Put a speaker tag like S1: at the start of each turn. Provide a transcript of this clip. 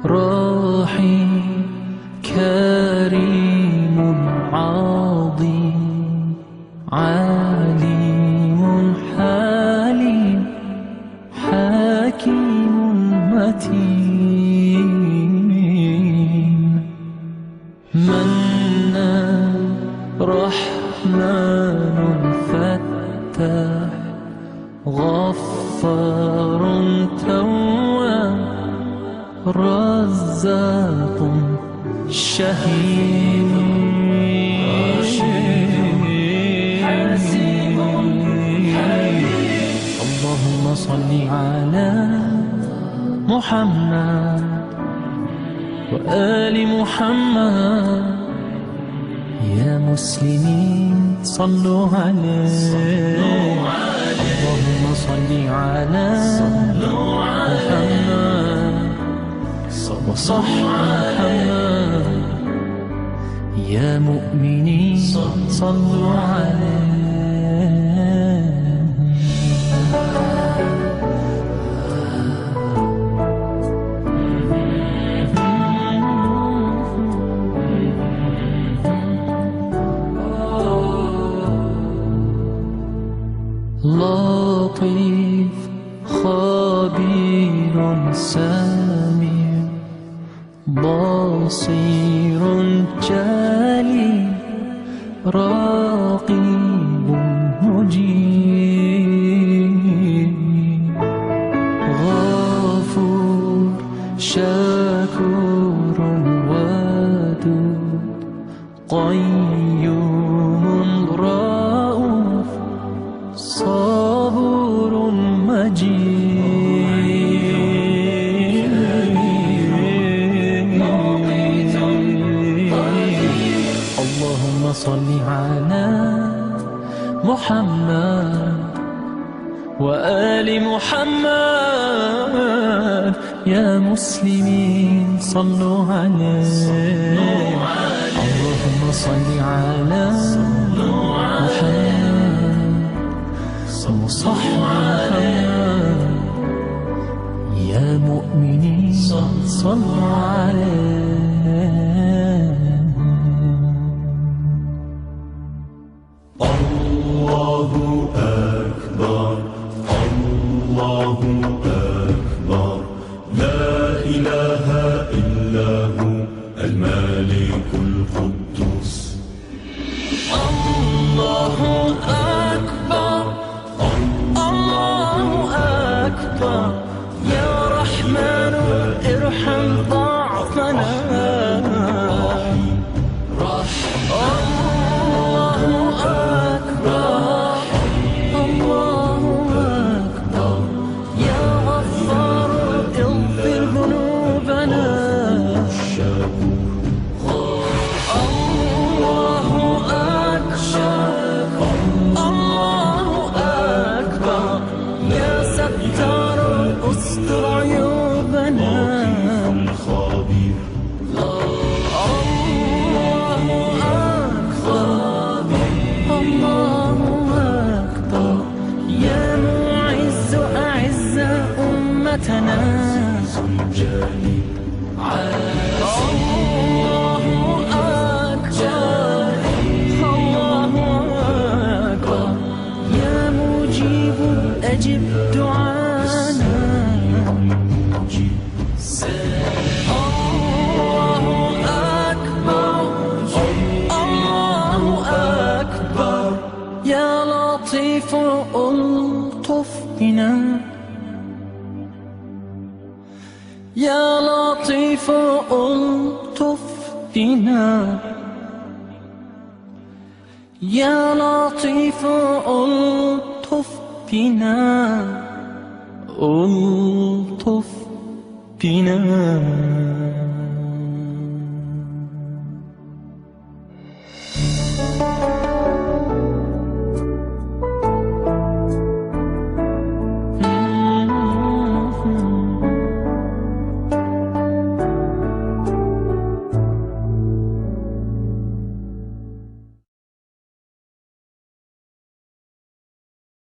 S1: رحيم كريم عظيم عليم حليم حكيم متين منان رحمن فتاح غفار تواب رزاق شهيد حسيب اللهم صل على محمد وآل محمد يا مسلمين صلوا عليه اللهم صل على محمد وصح محمد يا مؤمنين صلوا عليه لطيف خبير سميع بصير جليل رقيب مجيب غفور شكور ودود قيوم رؤوف صبور مجيد اللهم صل على محمد وآل محمد يا مسلمين صلوا عليه اللهم صل على محمد وصح محمد يا مؤمنين صلوا عليه
S2: الله أكبر الله أكبر لا إله إلا هو الملك القدوس
S1: الله أكبر الله أكبر يا رحمن ارحم ضعفنا استر عيوبنا
S2: الخبير
S1: الله أكبر الله أكبر يا معز أعز أمتنا
S2: الجليل
S1: الله أكبر الله أكبر يا مجيب أجب دعانا الله أكبر الله أكبر يا لطيف ألطف بنا يا لطيف ألطف بنا يا لطيف ألطف بنا ألطف بنا